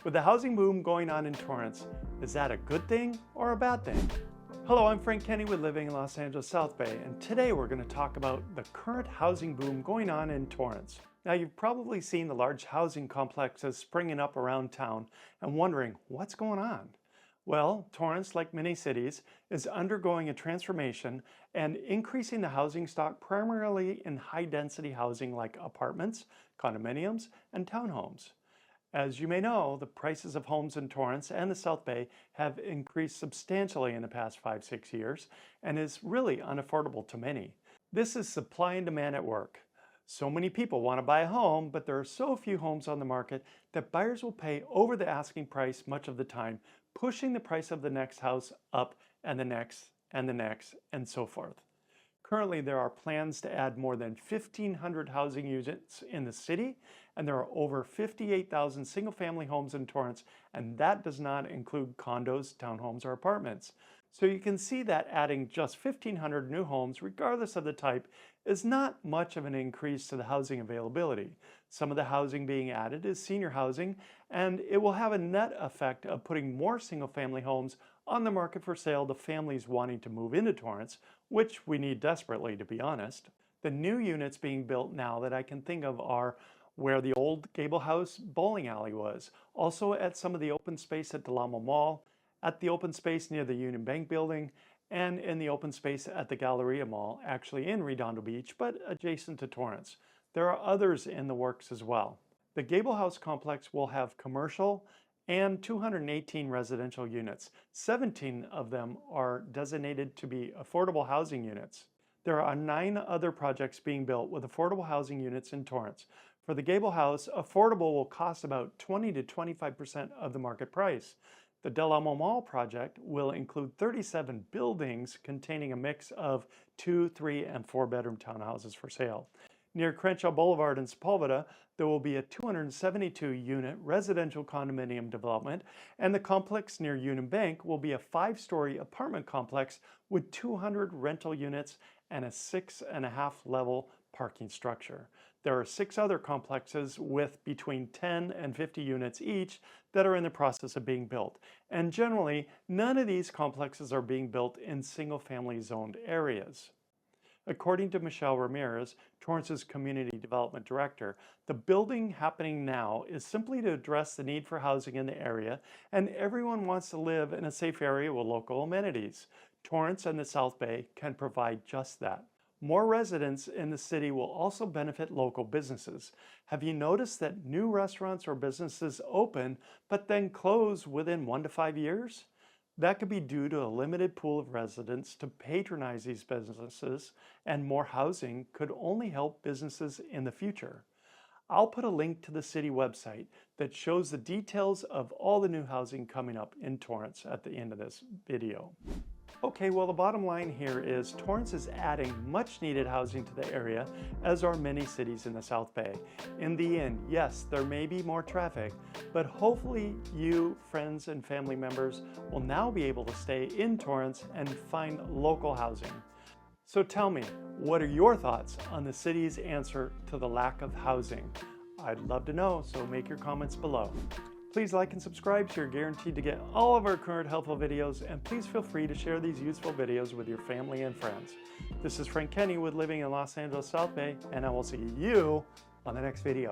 With the housing boom going on in Torrance, is that a good thing or a bad thing? Hello, I'm Frank Kenny with Living in Los Angeles South Bay, and today we're going to talk about the current housing boom going on in Torrance. Now, you've probably seen the large housing complexes springing up around town and wondering what's going on. Well, Torrance, like many cities, is undergoing a transformation and increasing the housing stock primarily in high-density housing like apartments, condominiums, and townhomes. As you may know, the prices of homes in Torrance and the South Bay have increased substantially in the past 5-6 years and is really unaffordable to many. This is supply and demand at work. So many people want to buy a home, but there are so few homes on the market that buyers will pay over the asking price much of the time, pushing the price of the next house up and the next and the next and so forth. Currently, there are plans to add more than 1,500 housing units in the city, and there are over 58,000 single-family homes in Torrance, and that does not include condos, townhomes, or apartments. So you can see that adding just 1,500 new homes, regardless of the type, is not much of an increase to the housing availability. Some of the housing being added is senior housing, and it will have a net effect of putting more single-family homes on the market for sale to families wanting to move into Torrance, which we need desperately, to be honest. The new units being built now that I can think of are where the old Gable House bowling alley was, also at some of the open space at Del Amo Mall, at the open space near the Union Bank building, and in the open space at the Galleria Mall, actually in Redondo Beach, but adjacent to Torrance. There are others in the works as well. The Gable House complex will have commercial and 218 residential units. 17 of them are designated to be affordable housing units. There are 9 other projects being built with affordable housing units in Torrance. For the Gable House, affordable will cost about 20 to 25% of the market price. The Del Amo Mall project will include 37 buildings containing a mix of 2, 3, and 4-bedroom townhouses for sale. Near Crenshaw Boulevard in Sepulveda, there will be a 272-unit residential condominium development, and the complex near Union Bank will be a 5-story apartment complex with 200 rental units and a 6.5-level parking structure. There are 6 other complexes with between 10 and 50 units each that are in the process of being built. And generally, none of these complexes are being built in single-family zoned areas. According to Michelle Ramirez, Torrance's Community Development Director, the building happening now is simply to address the need for housing in the area, and everyone wants to live in a safe area with local amenities. Torrance and the South Bay can provide just that. More residents in the city will also benefit local businesses. Have you noticed that new restaurants or businesses open but then close within 1 to 5 years? That could be due to a limited pool of residents to patronize these businesses, and more housing could only help businesses in the future. I'll put a link to the city website that shows the details of all the new housing coming up in Torrance at the end of this video. Okay, well, the bottom line here is Torrance is adding much needed housing to the area, as are many cities in the South Bay. In the end, yes, there may be more traffic, but hopefully you, friends, and family members will now be able to stay in Torrance and find local housing. So tell me, what are your thoughts on the city's answer to the lack of housing? I'd love to know, so make your comments below. Please like and subscribe so you're guaranteed to get all of our current helpful videos, and please feel free to share these useful videos with your family and friends. This is Frank Kenny with Living in Los Angeles South Bay, and I will see you on the next video.